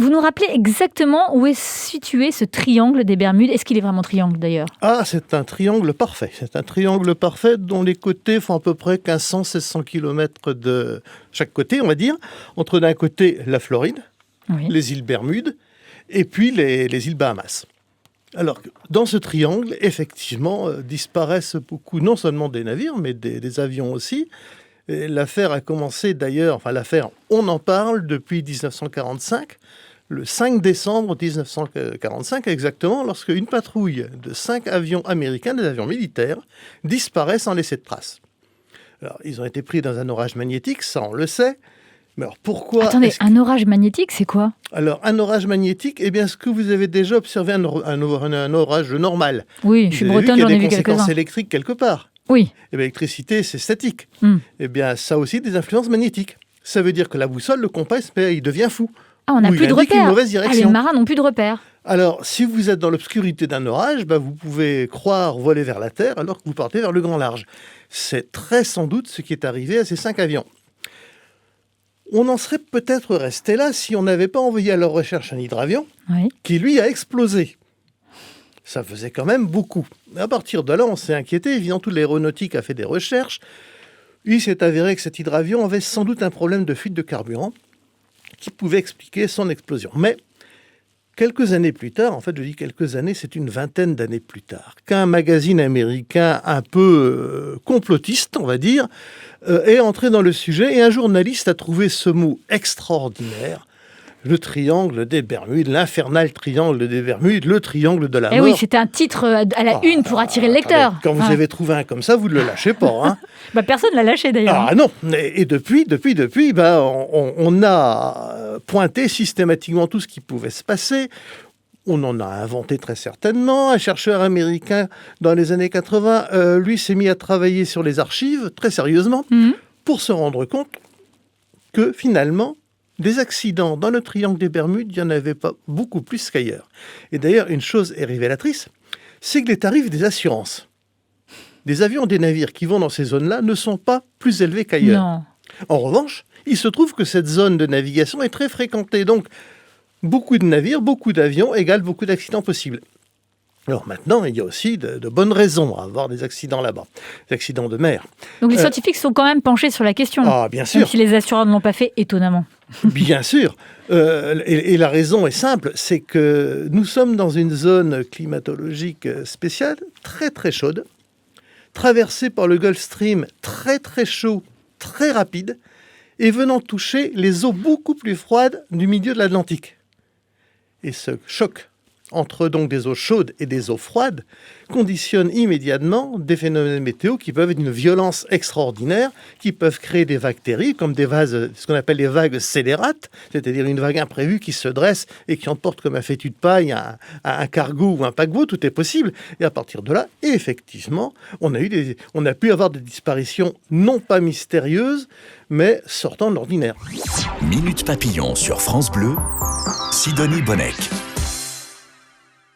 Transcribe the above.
Vous nous rappelez exactement où est situé ce triangle des Bermudes? Est-ce qu'il est vraiment triangle d'ailleurs? Ah, c'est un triangle parfait. C'est un triangle parfait dont les côtés font à peu près 1500-1600 km de chaque côté, on va dire. Entre d'un côté la Floride, Oui. les îles Bermudes, et puis les îles Bahamas. Alors, dans ce triangle, effectivement, disparaissent beaucoup, non seulement des navires, mais des avions aussi. Et l'affaire a commencé d'ailleurs, on en parle depuis 1945, le 5 décembre 1945 exactement, lorsque une patrouille de 5 avions américains, des avions militaires, disparaît sans laisser de traces. Alors, ils ont été pris dans un orage magnétique, ça on le sait. Mais alors pourquoi... Attendez, un orage magnétique, c'est quoi? Alors, un orage magnétique, eh bien, ce que vous avez déjà observé un orage normal. Oui, je suis bretonne, j'en ai vu Il y a des conséquences quelques-uns. électriques quelque part. Oui. Eh bien, l'électricité, c'est statique. Hmm. Eh bien, ça a aussi des influences magnétiques. Ça veut dire que la boussole, le compas, il devient fou. Ah, on n'a Ou plus il de indique repères. une mauvaise Ah, les direction. marins n'ont plus de repères. Alors, si vous êtes dans l'obscurité d'un orage, vous pouvez croire voler vers la Terre alors que vous partez vers le grand large. C'est très sans doute ce qui est arrivé à ces 5 avions. On en serait peut-être resté là si on n'avait pas envoyé à leur recherche un hydravion Oui. qui, lui, a explosé. Ça faisait quand même beaucoup. À partir de là, on s'est inquiété. Évidemment, toute l'aéronautique a fait des recherches. Il s'est avéré que cet hydravion avait sans doute un problème de fuite de carburant qui pouvait expliquer son explosion. Mais quelques années plus tard, en fait, je dis quelques années, c'est une vingtaine d'années plus tard, qu'un magazine américain un peu complotiste, on va dire, est entré dans le sujet et un journaliste a trouvé ce mot extraordinaire, le triangle des Bermudes, l'infernal triangle des Bermudes, le triangle de la mort. Oui, c'était un titre à la une pour attirer le lecteur. Quand vous avez trouvé un comme ça, vous ne le lâchez pas. Hein. Personne ne l'a lâché d'ailleurs. Ah non. Et depuis, on a pointé systématiquement tout ce qui pouvait se passer. On en a inventé très certainement. Un chercheur américain dans les années 80, lui, s'est mis à travailler sur les archives, très sérieusement, pour se rendre compte que finalement, des accidents dans le triangle des Bermudes, il n'y en avait pas beaucoup plus qu'ailleurs. Et d'ailleurs, une chose est révélatrice, c'est que les tarifs des assurances des avions et des navires qui vont dans ces zones-là ne sont pas plus élevés qu'ailleurs. Non. En revanche, il se trouve que cette zone de navigation est très fréquentée. Donc, beaucoup de navires, beaucoup d'avions égale beaucoup d'accidents possibles. Alors maintenant, il y a aussi de bonnes raisons à avoir des accidents là-bas, des accidents de mer. Donc les scientifiques sont quand même penchés sur la question. Ah, bien sûr. Même si les assureurs ne l'ont pas fait, étonnamment. Bien sûr. Et la raison est simple, c'est que nous sommes dans une zone climatologique spéciale, très très chaude, traversée par le Gulf Stream, très très chaud, très rapide, et venant toucher les eaux beaucoup plus froides du milieu de l'Atlantique. Et ce choc entre donc des eaux chaudes et des eaux froides conditionne immédiatement des phénomènes météo qui peuvent être d'une violence extraordinaire, qui peuvent créer des vagues terribles, comme ce qu'on appelle les vagues scélérates, c'est-à-dire une vague imprévue qui se dresse et qui emporte comme un fétu de paille un cargo ou un paquebot, tout est possible. Et à partir de là, effectivement, on a pu avoir des disparitions non pas mystérieuses, mais sortant de l'ordinaire. Minute Papillon sur France Bleu, Sidonie Bonnec.